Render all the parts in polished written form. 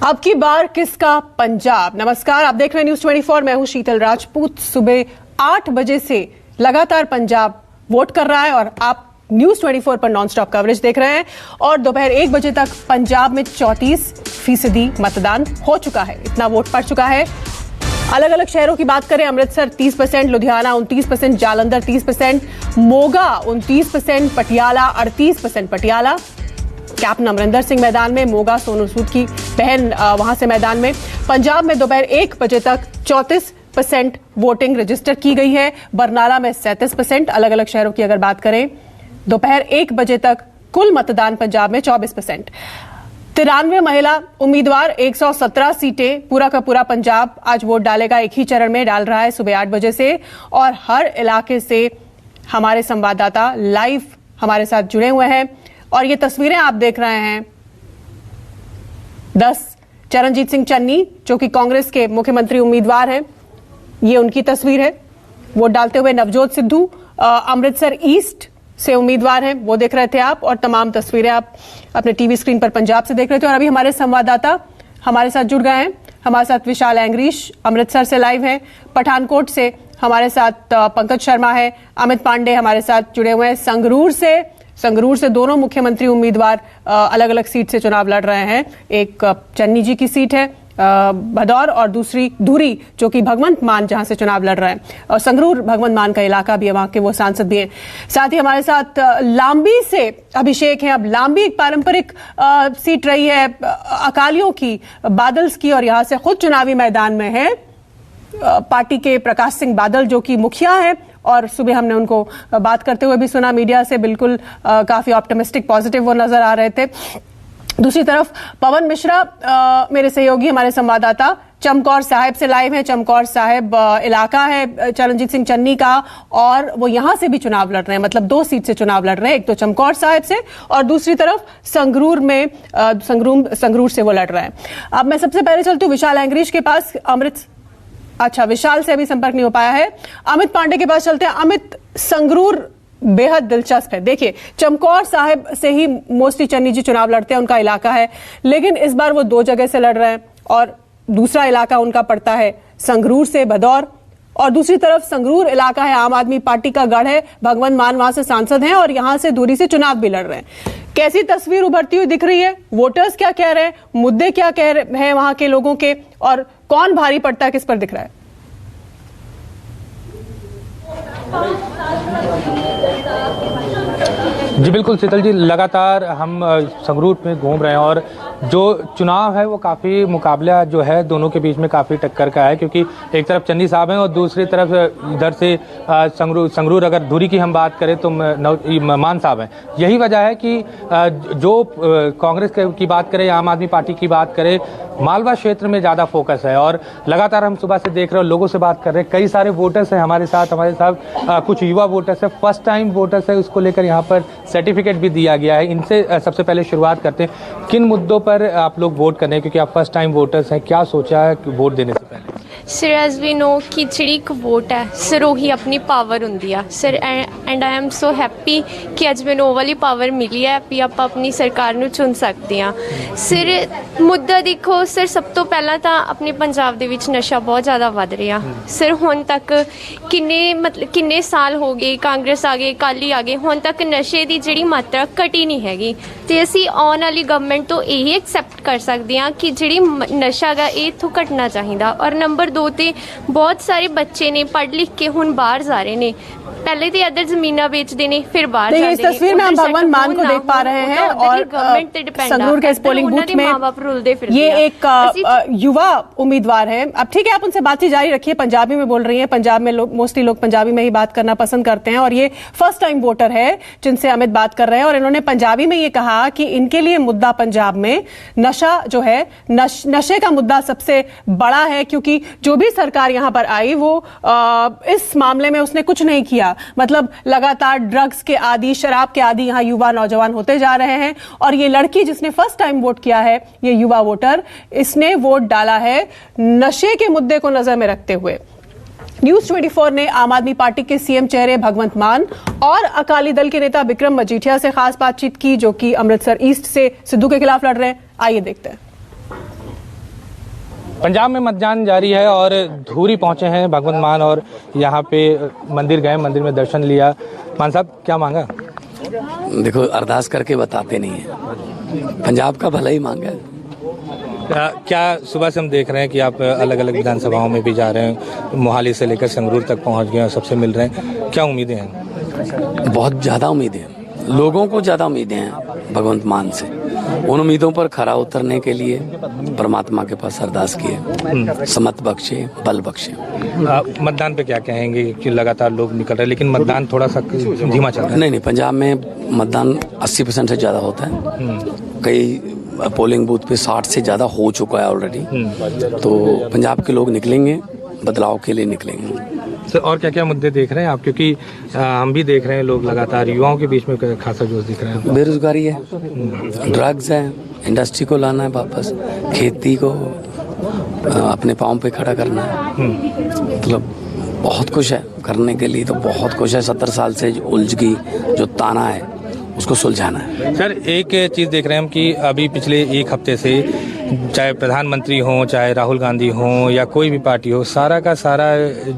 अब की बार किसका पंजाब। नमस्कार, आप देख रहे हैं न्यूज 24। मैं हूं शीतल राजपूत। सुबह 8 बजे से लगातार पंजाब वोट कर रहा है और आप न्यूज 24 पर नॉन स्टॉप कवरेज देख रहे हैं। और दोपहर 1 बजे तक पंजाब में 34% मतदान हो चुका है, इतना वोट पड़ चुका है। अलग अलग शहरों की बात करें, अमृतसर 30%, लुधियाना 29%, जालंधर 30%, मोगा 29%, पटियाला 38%। पटियाला कैप्टन अमरिंदर सिंह मैदान में, मोगा सोनू सूद की बहन वहां से मैदान में। पंजाब में दोपहर 1 बजे तक 34% वोटिंग रजिस्टर की गई है। बरनाला में 37%। अलग अलग शहरों की अगर बात करें, दोपहर 1 बजे तक कुल मतदान पंजाब में 24%। 93 महिला उम्मीदवार, 117 सीटें। पूरा का पूरा पंजाब आज वोट डालेगा, एक ही चरण में डाल रहा है सुबह 8 बजे से। और हर इलाके से हमारे संवाददाता लाइव हमारे साथ जुड़े हुए हैं और ये तस्वीरें आप देख रहे हैं 10 चरणजीत सिंह चन्नी जो कि कांग्रेस के मुख्यमंत्री उम्मीदवार हैं, ये उनकी तस्वीर है वोट डालते हुए। नवजोत सिद्धू अमृतसर ईस्ट से उम्मीदवार हैं, वो देख रहे थे आप। और तमाम तस्वीरें आप अपने टीवी स्क्रीन पर पंजाब से देख रहे थे। और अभी हमारे संवाददाता हमारे साथ जुड़ गए हैं। हमारे साथ विशाल एंग्रीश अमृतसर से लाइव है, पठानकोट से हमारे साथ पंकज शर्मा है, अमित पांडे हमारे साथ जुड़े हुए हैं संगरूर से दोनों मुख्यमंत्री उम्मीदवार अलग अलग सीट से चुनाव लड़ रहे हैं। एक चन्नी जी की सीट है भदौर और दूसरी धुरी जो कि भगवंत मान जहां से चुनाव लड़ रहे हैं। और संगरूर भगवंत मान का इलाका भी है, वहां के वो सांसद भी हैं। साथ ही हमारे साथ लांबी से अभिषेक हैं। अब लांबी एक पारंपरिक सीट रही है अकालियों की, बादल्स की, और यहां से खुद चुनावी मैदान में है पार्टी के प्रकाश सिंह बादल जो कि मुखिया है। और सुबह हमने उनको बात करते हुए भी सुना मीडिया से, बिल्कुल काफी ऑप्टिमिस्टिक पॉजिटिव वो नजर आ रहे थे। दूसरी तरफ पवन मिश्रा मेरे सहयोगी हमारे संवाददाता चमकौर साहिब से लाइव है। चमकौर साहिब इलाका है चरणजीत सिंह चन्नी का और वो यहां से भी चुनाव लड़ रहे हैं, मतलब 2 सीट से चुनाव लड़ रहे हैं, एक तो चमकौर साहिब से और दूसरी तरफ संगरूर से वो लड़ रहे हैं। अब मैं सबसे पहले चलती हूँ विशाल एंग्रीश के पास। अच्छा, विशाल से अभी संपर्क नहीं हो पाया है। अमित पांडे के पास चलते हैं। अमित, संगरूर बेहद दिलचस्प है। देखिए, चमकौर साहिब से ही मोस्टली चन्नी जी चुनाव लड़ते हैं, उनका इलाका है, लेकिन इस बार वो 2 जगह से लड़ रहे हैं और दूसरा इलाका उनका पड़ता है संगरूर से भदौर। और दूसरी तरफ संगरूर इलाका है आम आदमी पार्टी का गढ़ है, भगवंत मान वहां से सांसद हैं और यहां से दूरी से चुनाव भी लड़ रहे हैं। कैसी तस्वीर उभरती हुई दिख रही है? वोटर्स क्या कह रहे हैं, मुद्दे क्या कह रहे हैं वहां के लोगों के, और कौन भारी पड़ता है, किस पर दिख रहा है? जी बिल्कुल शीतल जी, लगातार हम संगरूर में घूम रहे हैं और जो चुनाव है वो काफ़ी मुकाबला जो है दोनों के बीच में काफ़ी टक्कर का है, क्योंकि एक तरफ चन्नी साहब हैं और दूसरी तरफ इधर से संगरूर अगर धुरी की हम बात करें तो मान साहब हैं। यही वजह है कि जो कांग्रेस की बात करें या आम आदमी पार्टी की बात करें, मालवा क्षेत्र में ज़्यादा फोकस है। और लगातार हम सुबह से देख रहे हैं, लोगों से बात कर रहे हैं, कई सारे वोटर्स हैं हमारे साथ कुछ युवा वोटर्स हैं, फर्स्ट टाइम वोटर्स है, उसको लेकर यहाँ पर सर्टिफिकेट भी दिया गया है। इनसे सबसे पहले शुरुआत करते हैं, किन मुद्दों पर आप लोग वोट करने हैं, क्योंकि आप फर्स्ट टाइम वोटर्स हैं, क्या सोचा है वोट देने से पहले? सर, एज वी नो कि ਜਿਹੜੀ ਇੱਕ ਵੋਟ ਹੈ ਸਰ ਉਹੀ ਆਪਣੀ ਪਾਵਰ ਹੁੰਦੀ ਆ sir, and I am so happy ਕਿ ਅੱਜ ਮੈਨੂੰ ਉਹ ਵਾਲੀ ਪਾਵਰ ਮਿਲੀ ਹੈ ਵੀ ਆਪਾਂ ਆਪਣੀ ਸਰਕਾਰ ਨੂੰ ਚੁਣ ਸਕਦੇ ਹਾਂ। ਸਰ ਮੁੱਦਾ ਦੇਖੋ ਸਰ, ਸਭ ਤੋਂ ਪਹਿਲਾਂ ਤਾਂ ਆਪਣੇ ਪੰਜਾਬ ਦੇ ਵਿੱਚ ਨਸ਼ਾ ਬਹੁਤ ਜ਼ਿਆਦਾ ਵੱਧ ਰਿਹਾ ਸਰ। ਹੁਣ ਤੱਕ ਕਿੰਨੇ ਸਾਲ ਹੋ ਗਏ, ਕਾਂਗਰਸ ਆ ਗਏ, ਅਕਾਲੀ ਆ ਗਏ, ਹੁਣ ਤੱਕ ਨਸ਼ੇ ਦੀ ਜਿਹੜੀ ਮਾਤਰਾ ਘਟੀ ਨਹੀਂ ਹੈਗੀ। ਤੇ ਅਸੀਂ ਆਉਣ ਵਾਲੀ ਗਵਰਨਮੈਂਟ ਤੋਂ ਇਹੀ ਐਕਸੈਪਟ ਕਰ ਸਕਦੇ ਹਾਂ ਕਿ ਜਿਹੜੀ ਨਸ਼ਾ ਗਾ ਇਹ ਇੱਥੋਂ ਘਟਣਾ ਚਾਹੀਦਾ। ਔਰ ਨੰਬਰ 2 ਤੇ ਬਹੁਤ ਸਾਰੇ ਬੱਚੇ ਨੇ पढ़ लिख के हुन बाहर जा रहे ने, पहले तो अदर जमीना बेचते ने फिर बाहर जाते हैं। इस तस्वीर में हम भगवंत मान को देख पा रहे हैं और संगरूर के इस पोलिंग बूथ में ये एक युवा उम्मीदवार है। अब ठीक है, आप उनसे बातचीत जारी रखिए, पंजाबी में बोल रही हैं। पंजाब में मोस्टली लोग पंजाबी में ही बात करना पसंद करते हैं और ये फर्स्ट टाइम वोटर है जिनसे अमित बात कर रहे हैं। और इन्होंने पंजाबी में ये कहा कि इनके लिए मुद्दा पंजाब में नशा जो है, नशे का मुद्दा सबसे बड़ा है, क्योंकि जो भी सरकार यहां पर आई वो इस मामले में उसने कुछ नहीं किया। मतलब लगातार ड्रग्स के आदी, शराब के आदी यहां युवा नौजवान होते जा रहे हैं। और ये लड़की जिसने फर्स्ट टाइम वोट किया है, ये युवा वोटर, इसने वोट डाला है नशे के मुद्दे को नजर में रखते हुए। न्यूज 24 ने आम आदमी पार्टी के सीएम चेहरे भगवंत मान और अकाली दल के नेता विक्रम मजीठिया से खास बातचीत की, जो कि अमृतसर ईस्ट से सिद्धू के खिलाफ लड़ रहे हैं। आइए देखते हैं। पंजाब में मतदान जारी है और धूरी पहुंचे हैं भगवंत मान और यहाँ पे मंदिर गए, मंदिर में दर्शन लिया। मान साहब क्या मांगा? देखो, अरदास करके बताते नहीं है, पंजाब का भला ही मांगा है। क्या सुबह से हम देख रहे हैं कि आप अलग अलग विधानसभाओं में भी जा रहे हैं, मोहाली से लेकर संगरूर तक पहुंच गए और सबसे मिल रहे हैं, क्या उम्मीदें हैं? बहुत ज़्यादा उम्मीदें हैं, लोगों को ज़्यादा उम्मीदें हैं भगवंत मान से। उन उम्मीदों पर खरा उतरने के लिए परमात्मा के पास अरदास किए, समत बख्शे, बल बख्शे। मतदान पे क्या कहेंगे कि लगातार लोग निकल रहे हैं लेकिन मतदान थोड़ा सा धीमा चल रहा है? नहीं, पंजाब में मतदान 80% से ज़्यादा होता है। कई पोलिंग बूथ पे 60 से ज़्यादा हो चुका है ऑलरेडी। तो पंजाब के लोग निकलेंगे, बदलाव के लिए निकलेंगे। सर, और क्या क्या मुद्दे देख रहे हैं आप? क्योंकि हम भी देख रहे हैं लोग लगातार युवाओं के बीच में खासा जोश दिख रहा है। बेरोजगारी है, ड्रग्स है, इंडस्ट्री को लाना है वापस, खेती को अपने पाँव पे खड़ा करना है। मतलब बहुत कुछ है करने के लिए, तो बहुत कुछ है। 70 साल से उलझी जो ताना है उसको सुलझाना है। सर, एक चीज़ देख रहे हैं हम कि अभी पिछले एक हफ्ते से चाहे प्रधानमंत्री हो, चाहे राहुल गांधी हो या कोई भी पार्टी हो, सारा का सारा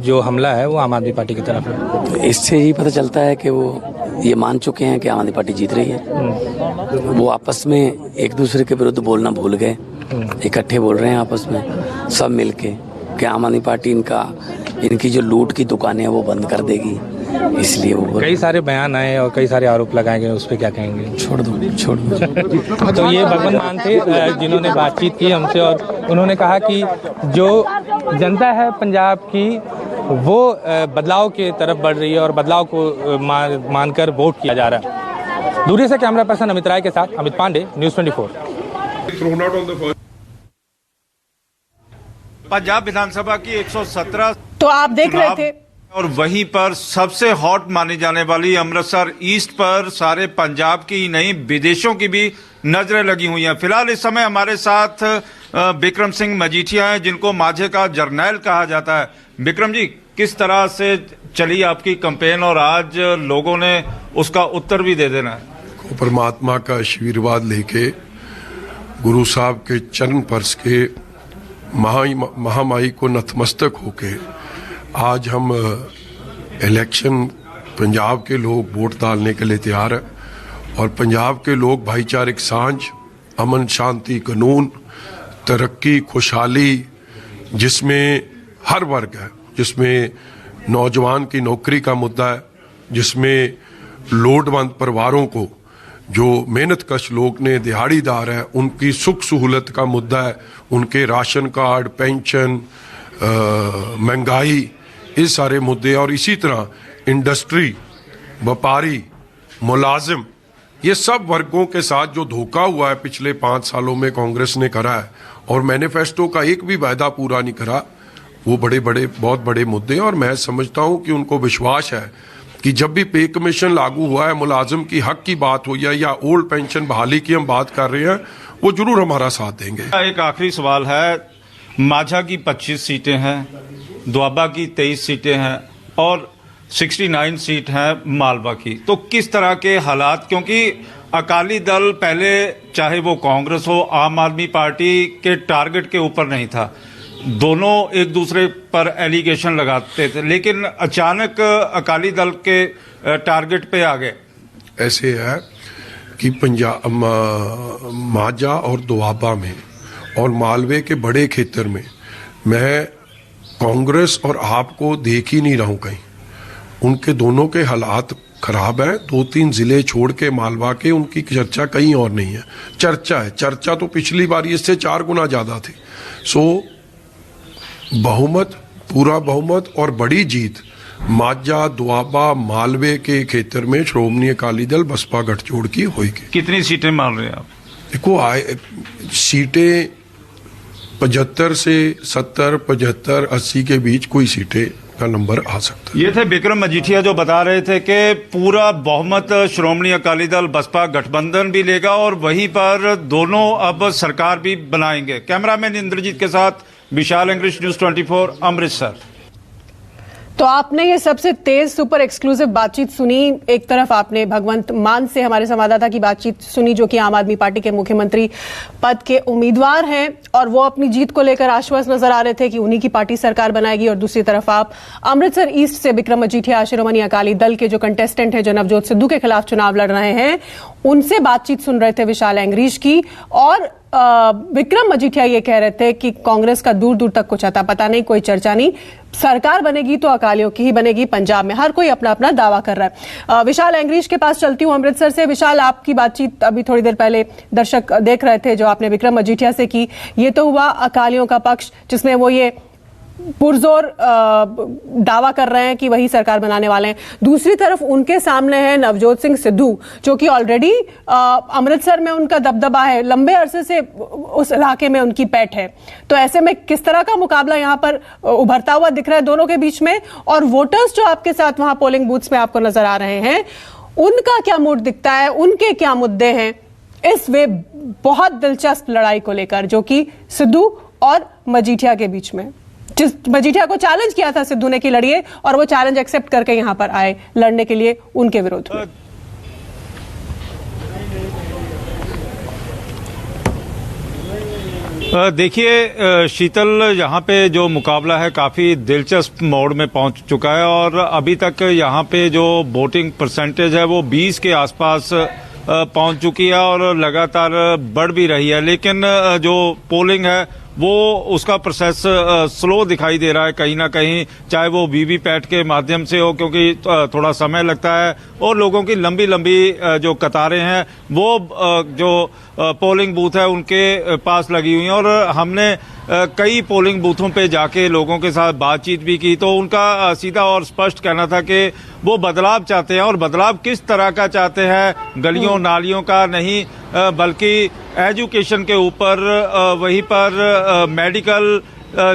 जो हमला है वो आम आदमी पार्टी की तरफ है। इससे ही पता चलता है कि वो ये मान चुके हैं कि आम आदमी पार्टी जीत रही है। वो आपस में एक दूसरे के विरुद्ध बोलना भूल गए, इकट्ठे बोल रहे हैं आपस में सब मिलके कि आम आदमी पार्टी इनकी जो लूट की दुकानें हैं वो बंद कर देगी। इसलिए वो कई सारे बयान आए और कई सारे आरोप लगाए गए, उस पर क्या कहेंगे? छोड़ दो। तो ये भगवंत मान थे जिन्होंने बातचीत की हमसे और उन्होंने कहा कि जो जनता है पंजाब की वो बदलाव की तरफ बढ़ रही है और बदलाव को मानकर वोट किया जा रहा है। दूरी से कैमरा पर्सन अमित राय के साथ अमित पांडे, न्यूज़ 24। पंजाब विधानसभा की 117 तो आप देख रहे थे और वहीं पर सबसे हॉट मानी जाने वाली अमृतसर ईस्ट पर सारे पंजाब की ही नहीं विदेशों की भी नजरें लगी हुई हैं। फिलहाल इस समय हमारे साथ विक्रम सिंह मजीठिया हैं, जिनको माझे का जर्नैल कहा जाता है। विक्रम जी, किस तरह से चली आपकी कैंपेन और आज लोगों ने उसका उत्तर भी दे देना है? परमात्मा का आशीर्वाद लेके गुरु साहब के चरण स्पर्श के महामाई को नतमस्तक होके आज हम इलेक्शन पंजाब के लोग वोट डालने के लिए तैयार है और पंजाब के लोग भाईचारिक सांझ, अमन शांति, कानून, तरक्की, खुशहाली, जिसमें हर वर्ग है, जिसमें नौजवान की नौकरी का मुद्दा है, जिसमें लोडवंद परिवारों को जो मेहनत कश लोग ने, दिहाड़ीदार है, उनकी सुख सहूलत का मुद्दा है, उनके राशन कार्ड, पेंशन, महंगाई, ये सारे मुद्दे। और इसी तरह इंडस्ट्री, व्यापारी, मुलाजिम, ये सब वर्गों के साथ जो धोखा हुआ है पिछले 5 सालों में कांग्रेस ने करा है और मैनिफेस्टो का एक भी वायदा पूरा नहीं करा, वो बहुत बड़े मुद्दे। और मैं समझता हूं कि उनको विश्वास है कि जब भी पे कमीशन लागू हुआ है, मुलाजिम की हक की बात हुई है या ओल्ड पेंशन बहाली की हम बात कर रहे हैं, वो जरूर हमारा साथ देंगे। एक आखिरी सवाल है, माझा की 25 सीटें हैं, दोआबा की 23 सीटें हैं और 69 सीट हैं मालवा की। तो किस तरह के हालात, क्योंकि अकाली दल पहले चाहे वो कांग्रेस हो, आम आदमी पार्टी के टारगेट के ऊपर नहीं था, दोनों एक दूसरे पर एलिगेशन लगाते थे, लेकिन अचानक अकाली दल के टारगेट पे आ गए। ऐसे है कि पंजाब, माझा और दोआबा में और मालवे के बड़े क्षेत्र में मैं कांग्रेस और आप को देख ही नहीं रहा हूं कहीं। उनके दोनों के हालात खराब है। 2-3 जिले छोड़ के मालवा के उनकी चर्चा कहीं और नहीं है। चर्चा है, चर्चा तो पिछली बार इससे 4 गुना ज्यादा थी। सो बहुमत, पूरा बहुमत और बड़ी जीत माझा, दोआबा, मालवे के क्षेत्र में श्रोमणी अकाली दल बसपा गठजोड़ की होगी। कितनी सीटें मान रहे हैं आप? देखो, सीटें 75 से 70, 75, 80 के बीच कोई सीटें का नंबर आ सकता है। ये थे विक्रम मजीठिया जो बता रहे थे कि पूरा बहुमत श्रोमणी अकाली दल बसपा गठबंधन भी लेगा और वहीं पर दोनों अब सरकार भी बनाएंगे। कैमरामैन इंद्रजीत के साथ विशाल इंग्लिश, न्यूज़ 24, अमृतसर। तो आपने ये सबसे तेज सुपर एक्सक्लूसिव बातचीत सुनी। एक तरफ आपने भगवंत मान से हमारे संवाददाता की बातचीत सुनी, जो कि आम आदमी पार्टी के मुख्यमंत्री पद के उम्मीदवार हैं और वो अपनी जीत को लेकर आश्वस्त नजर आ रहे थे कि उन्हीं की पार्टी सरकार बनाएगी। और दूसरी तरफ आप अमृतसर ईस्ट से विक्रम मजीठिया शिरोमणि अकाली दल के जो कंटेस्टेंट हैं, जो नवजोत सिद्धू के खिलाफ चुनाव लड़ रहे हैं, उनसे बातचीत सुन रहे थे विशाल एंगरीश की। और विक्रम मजीठिया ये कह रहे थे कि कांग्रेस का दूर दूर तक कुछ अता पता नहीं, कोई चर्चा नहीं, सरकार बनेगी तो अकालियों की ही बनेगी पंजाब में। हर कोई अपना अपना दावा कर रहा है। विशाल एंगरीश के पास चलती हूं अमृतसर से। विशाल, आपकी बातचीत अभी थोड़ी देर पहले दर्शक देख रहे थे जो आपने विक्रम मजीठिया से की। ये तो हुआ अकालियों का पक्ष, जिसमें वो ये पुरजोर दावा कर रहे हैं कि वही सरकार बनाने वाले हैं। दूसरी तरफ उनके सामने है नवजोत सिंह सिद्धू, जो कि ऑलरेडी अमृतसर में उनका दबदबा है, लंबे अरसे से उस इलाके में उनकी पैठ है। तो ऐसे में किस तरह का मुकाबला यहां पर उभरता हुआ दिख रहा है दोनों के बीच में? और वोटर्स जो आपके साथ वहां पोलिंग बूथ्स में आपको नजर आ रहे हैं, उनका क्या मूड दिखता है, उनके क्या मुद्दे हैं इस वे बहुत दिलचस्प लड़ाई को लेकर, जो कि सिद्धू और मजीठिया के बीच में? जिस मजीठिया को चैलेंज किया था सिद्धू ने कि लड़िए, और वो चैलेंज एक्सेप्ट करके यहां पर आए लड़ने के लिए उनके विरोध में। देखिए शीतल, यहाँ पे जो मुकाबला है काफ़ी दिलचस्प मोड़ में पहुंच चुका है और अभी तक यहाँ पे जो वोटिंग परसेंटेज है वो 20 के आसपास पहुंच चुकी है और लगातार बढ़ भी रही है। लेकिन जो पोलिंग है वो उसका प्रोसेस स्लो दिखाई दे रहा है कहीं ना कहीं, चाहे वो वीवीपैट के माध्यम से हो, क्योंकि थोड़ा समय लगता है और लोगों की लंबी लंबी जो कतारें हैं वो जो पोलिंग बूथ है उनके पास लगी हुई हैं। और हमने कई पोलिंग बूथों पे जाके लोगों के साथ बातचीत भी की, तो उनका सीधा और स्पष्ट कहना था कि वो बदलाव चाहते हैं। और बदलाव किस तरह का चाहते हैं? गलियों नालियों का नहीं, बल्कि एजुकेशन के ऊपर, वहीं पर मेडिकल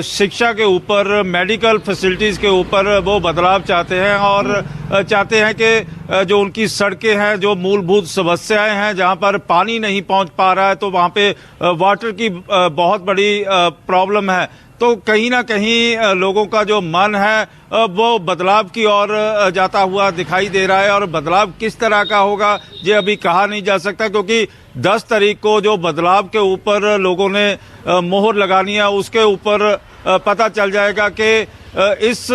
शिक्षा के ऊपर, मेडिकल फैसिलिटीज के ऊपर वो बदलाव चाहते हैं। और चाहते हैं कि जो उनकी सड़कें हैं, जो मूलभूत समस्याएं हैं, जहां पर पानी नहीं पहुंच पा रहा है, तो वहां पे वाटर की बहुत बड़ी प्रॉब्लम है। तो कहीं ना कहीं लोगों का जो मन है वो बदलाव की ओर जाता हुआ दिखाई दे रहा है। और बदलाव किस तरह का होगा ये अभी कहा नहीं जा सकता, क्योंकि 10 तारीख को जो बदलाव के ऊपर लोगों ने मोहर लगानी है उसके ऊपर पता चल जाएगा कि इस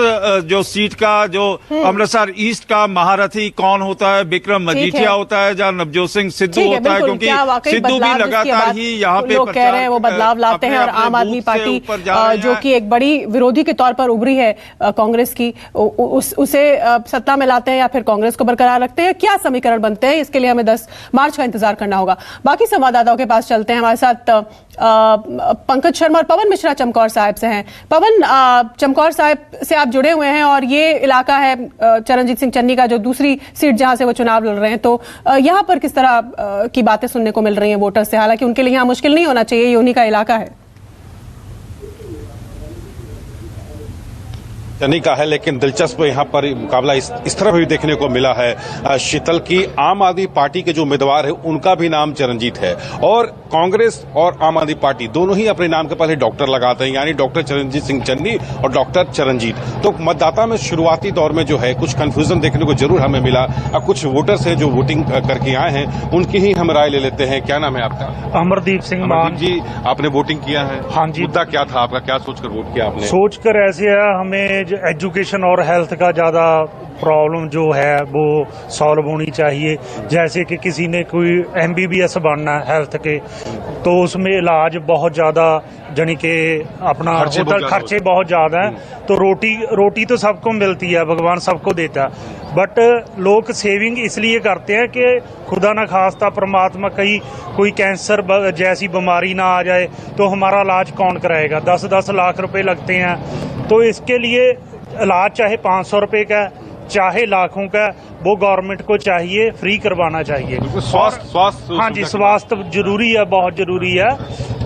जो सीट का, जो अमृतसर ईस्ट का महारथी कौन होता है, विक्रम मजीठिया होता है या नवजोत सिंह सिद्धू होता है, क्योंकि सिद्धू भी लगातार ही यहाँ पे लोग कह रहे हैं वो बदलाव लाते हैं। और आम आदमी पार्टी जो कि एक बड़ी विरोधी के तौर पर उभरी है कांग्रेस की, उसे सत्ता में लाते हैं या फिर कांग्रेस को बरकरार रखते हैं? क्या समीकरण बनते हैं, इसके लिए हमें 10 मार्च का इंतजार करना होगा। बाकी संवाददाताओं के पास चलते हैं। हमारे साथ पंकज शर्मा और पवन मिश्रा चमकौर साहिब से हैं। पवन, चमकौर साहिब से आप जुड़े हुए हैं और ये इलाका है चरणजीत सिंह चन्नी का, जो दूसरी सीट जहां से वो चुनाव लड़ रहे हैं। तो यहां पर किस तरह की बातें सुनने को मिल रही हैं वोटर्स से? हालांकि उनके लिए यहां मुश्किल नहीं होना चाहिए, ये उन्हीं का इलाका है। चन्नी का है, लेकिन दिलचस्प यहाँ पर मुकाबला इस तरह भी देखने को मिला है शीतल की आम आदमी पार्टी के जो उम्मीदवार है उनका भी नाम चरणजीत है, और कांग्रेस और आम आदमी पार्टी दोनों ही अपने नाम के पहले डॉक्टर लगाते हैं, यानी डॉक्टर चरणजीत सिंह चन्नी और डॉक्टर चरणजीत। तो मतदाता में शुरुआती दौर में जो है कुछ कंफ्यूजन देखने को जरूर हमें मिला। अब कुछ वोटर्स हैं जो वोटिंग करके आए हैं, उनकी ही हम राय ले लेते हैं। क्या नाम है आपका? अमरदीप सिंह मान जी, आपने वोटिंग किया है? हाँ जी। मुद्दा क्या था आपका, क्या सोचकर वोट किया आपने? सोचकर ऐसे है, हमें एजुकेशन और हेल्थ का ज्यादा प्रॉब्लम जो है वो सॉल्व होनी चाहिए। जैसे कि किसी ने कोई MBBS बनना है हेल्थ के, तो उसमें इलाज बहुत ज्यादा, यानी कि अपना होटल खर्चे बहुत ज्यादा है। तो रोटी तो सबको मिलती है, भगवान सबको देता है, बट लोग सेविंग इसलिए करते हैं कि खुदा न खास्ता परमात्मा कहीं कोई कैंसर जैसी बीमारी ना आ जाए तो हमारा इलाज कौन कराएगा? 10-10 लाख रुपए लगते हैं। तो इसके लिए इलाज चाहे 500 रुपए का, चाहे लाखों का, वो गवर्नमेंट को चाहिए फ्री करवाना चाहिए। स्वास्थ्य, हाँ जी, स्वास्थ्य जरूरी है, बहुत जरूरी है।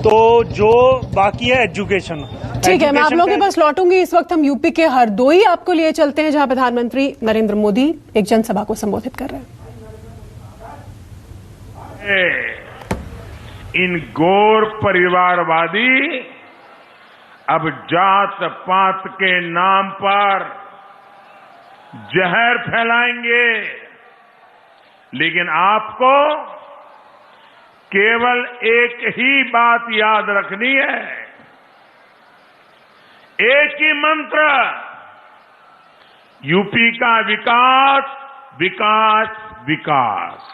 तो जो बाकी है एजुकेशन। ठीक है, मैं आप लोगों के पास लौटूंगी। इस वक्त हम यूपी के हरदोई आपको लिए चलते हैं, जहां प्रधानमंत्री नरेंद्र मोदी एक जनसभा को संबोधित कर रहे हैं। इन गौर परिवारवादी अब जात पात के नाम पर जहर फैलाएंगे, लेकिन आपको केवल एक ही बात याद रखनी है, एक ही मंत्र, यूपी का विकास, विकास, विकास,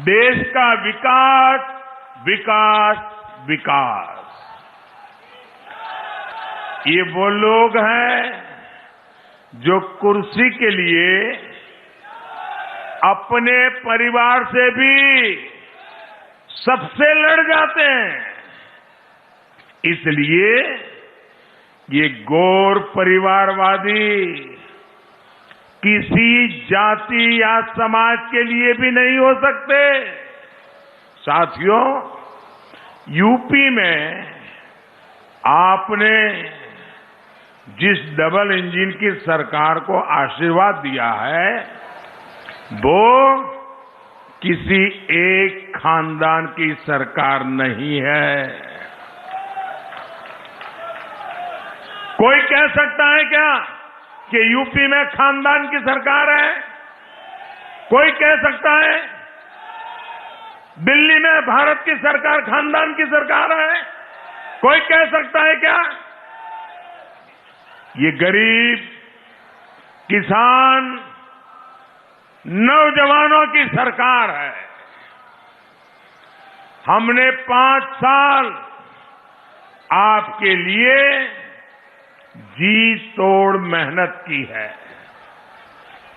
देश का विकास, विकास, विकास। ये वो लोग हैं जो कुर्सी के लिए अपने परिवार से भी सबसे लड़ जाते हैं। इसलिए ये गौर परिवारवादी किसी जाति या समाज के लिए भी नहीं हो सकते। साथियों, यूपी में आपने जिस डबल इंजन की सरकार को आशीर्वाद दिया है, वो किसी एक खानदान की सरकार नहीं है। कोई कह सकता है क्या कि यूपी में खानदान की सरकार है? कोई कह सकता है दिल्ली में भारत की सरकार खानदान की सरकार है? कोई कह सकता है क्या? ये गरीब, किसान, नौजवानों की सरकार है। हमने 5 साल आपके लिए जी तोड़ मेहनत की है,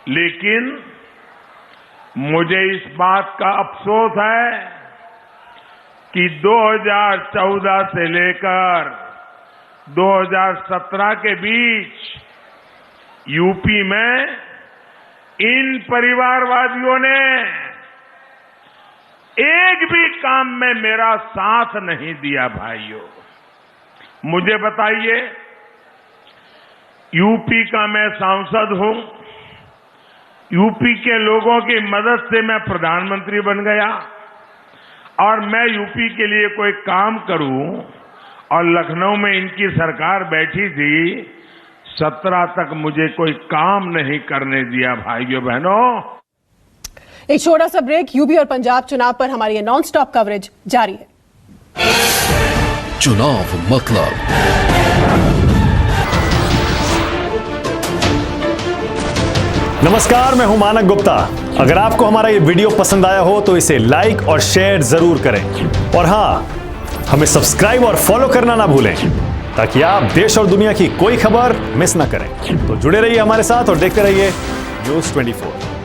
लेकिन मुझे इस बात का अफसोस है कि 2014 से लेकर 2017 के बीच यूपी में इन परिवारवादियों ने एक भी काम में मेरा साथ नहीं दिया। भाइयों, मुझे बताइए, यूपी का मैं सांसद हूं, यूपी के लोगों की मदद से मैं प्रधानमंत्री बन गया, और मैं यूपी के लिए कोई काम करूं, और लखनऊ में इनकी सरकार बैठी थी, 17 तक मुझे कोई काम नहीं करने दिया। भाइयों बहनों, एक छोटा सा ब्रेक। यूपी और पंजाब चुनाव पर हमारी ये नॉन स्टॉप कवरेज जारी है। चुनाव मतलब नमस्कार, मैं हूं मानक गुप्ता। अगर आपको हमारा ये वीडियो पसंद आया हो तो इसे लाइक और शेयर जरूर करें, और हां, हमें सब्सक्राइब और फॉलो करना ना भूलें ताकि आप देश और दुनिया की कोई खबर मिस ना करें। तो जुड़े रहिए हमारे साथ और देखते रहिए न्यूज़ 24।